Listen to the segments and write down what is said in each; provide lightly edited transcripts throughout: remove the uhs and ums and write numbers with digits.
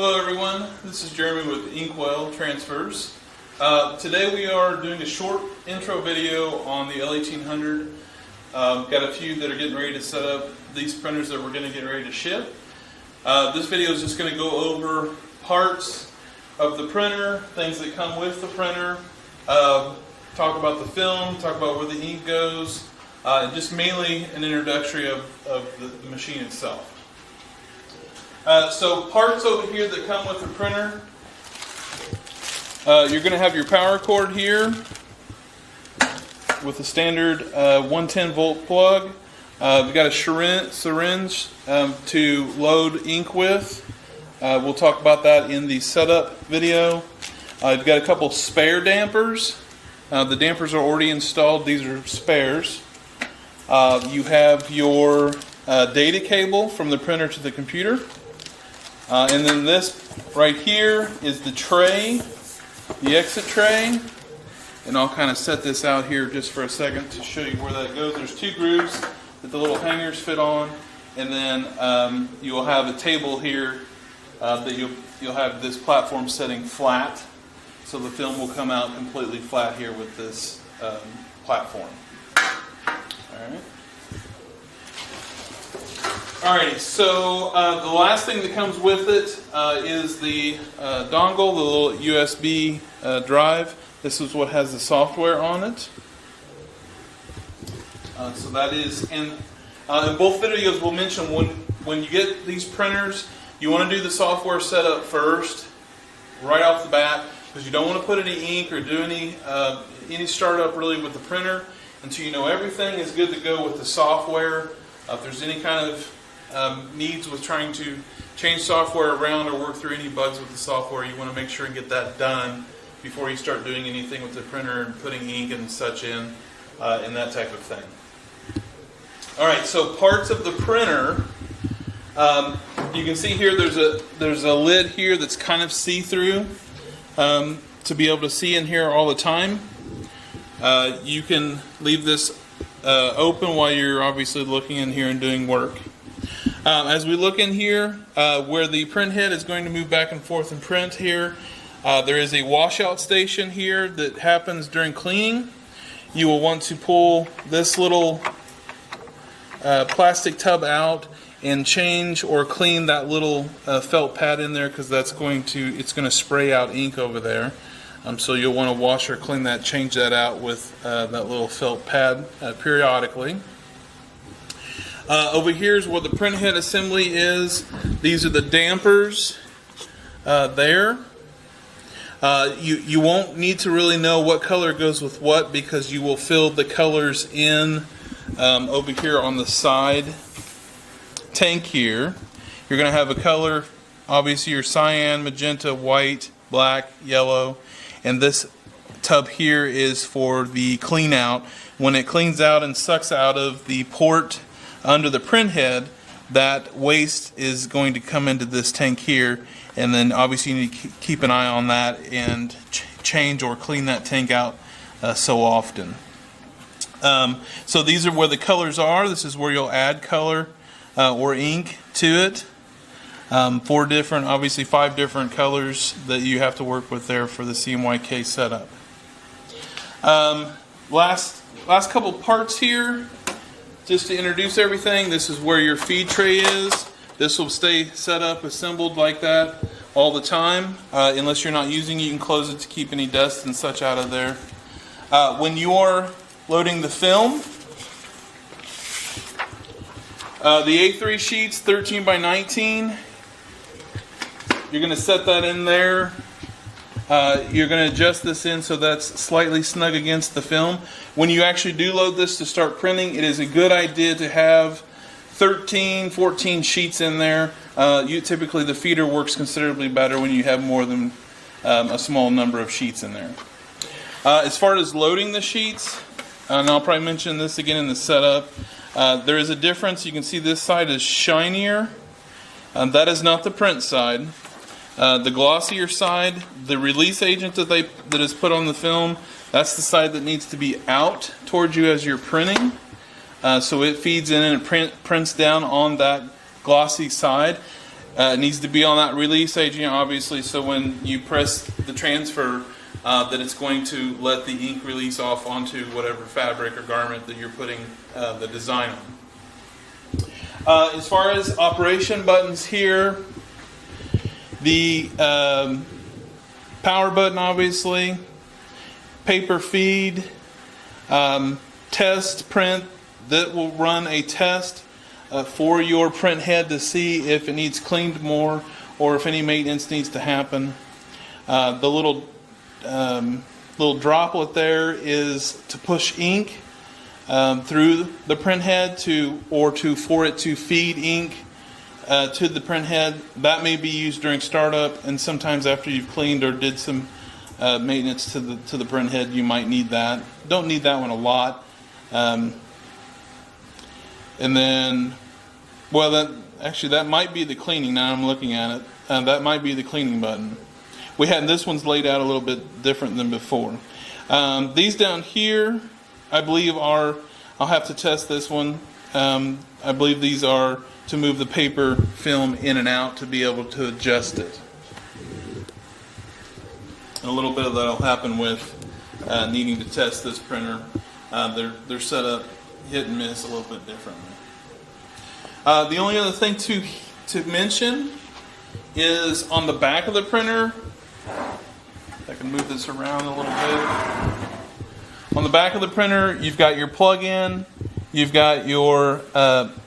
Hello everyone, this is Jeremy with Inkwell Transfers. Today we are doing a short intro video on the L1800. Got a few that are getting ready to set up these printers that we're going to get ready to ship. This video is just going to go over parts of the printer, things that come with the printer, talk about the film, talk about where the ink goes, and just mainly an introductory of the machine itself. So parts over here that come with the printer, you're going to have your power cord here with a standard 110 volt plug. We've got a syringe to load ink with. We'll talk about that in the setup video. You've got a couple spare dampers. The dampers are already installed. These are spares. You have your data cable from the printer to the computer. And then this right here is the tray, the exit tray. And I'll kind of set this out here just for a second to show you where that goes. There's two grooves that the little hangers fit on. And then you'll have a table here that you'll have this platform setting flat. So the film will come out completely flat here with this platform. Alright. Alrighty, so the last thing that comes with it is the dongle, the little USB drive. This is what has the software on it. So that is, and in both videos we'll mention when you get these printers, you want to do the software setup first, right off the bat, because you don't want to put any ink or do any startup really with the printer until you know everything is good to go with the software. If there's any kind of needs with trying to change software around or work through any bugs with the software, you want to make sure and get that done before you start doing anything with the printer and putting ink and such in, and that type of thing. Alright, so parts of the printer, you can see here there's a lid here that's kind of see-through to be able to see in here all the time. You can leave this open while you're obviously looking in here and doing work. As we look in here, where the print head is going to move back and forth and print here, there is a washout station here that happens during cleaning. You will want to pull this little plastic tub out and change or clean that little felt pad in there, because it's going to spray out ink over there. So you'll want to wash or clean that, change that out with that little felt pad periodically. Over here is where the printhead assembly is. These are the dampers there. You won't need to really know what color goes with what, because you will fill the colors in over here on the side tank here. You're going to have a color, obviously your cyan, magenta, white, black, yellow, and this tub here is for the clean out. When it cleans out and sucks out of the port under the print head, that waste is going to come into this tank here, and then obviously you need to keep an eye on that and change or clean that tank out so often. So these are where the colors are. This is where you'll add color or ink to it. Obviously 5 different colors that you have to work with there for the CMYK setup. Last couple parts here, just to introduce everything. This is where your feed tray is. This will stay set up, assembled like that all the time. Unless you're not using it, you can close it to keep any dust and such out of there. When you're loading the film, the A3 sheets, 13 by 19, you're going to set that in there. You're going to adjust this in so that's slightly snug against the film. When you actually do load this to start printing, it is a good idea to have 13, 14 sheets in there. Typically the feeder works considerably better when you have more than a small number of sheets in there. As far as loading the sheets, and I'll probably mention this again in the setup, there is a difference. You can see this side is shinier. That is not the print side. The glossier side, the release agent that is put on the film, that's the side that needs to be out towards you as you're printing. So it feeds in and it prints down on that glossy side. It needs to be on that release agent, obviously, so when you press the transfer, that it's going to let the ink release off onto whatever fabric or garment that you're putting the design on. As far as operation buttons here, the power button, obviously, paper feed, test print, that will run a test for your print head to see if it needs cleaned more or if any maintenance needs to happen. The little droplet there is to push ink through the print head for it to feed ink to the print head. That may be used during startup, and sometimes after you've cleaned or did some maintenance to the print head, you might need that. Don't need that one a lot. And then, well, that might be the cleaning. Now I'm looking at it. That might be the cleaning button. This one's laid out a little bit different than before. These down here, I believe I'll have to test this one. I believe these are to move the paper film in and out to be able to adjust it. And a little bit of that will happen with needing to test this printer. They're set up hit and miss a little bit differently. The only other thing to mention is on the back of the printer. I can move this around a little bit. On the back of the printer, you've got your plug-in, you've got your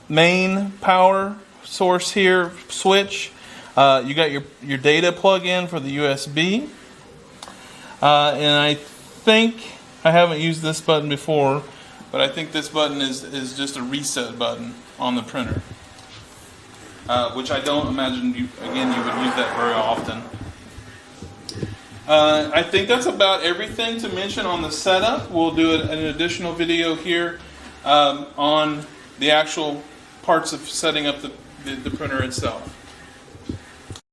main power source here, switch. You got your data plug-in for the USB. And I think, I haven't used this button before, but I think this button is just a reset button on the printer. Which I don't imagine you would use that very often. I think that's about everything to mention on the setup. We'll do an additional video here on the actual parts of setting up the printer itself.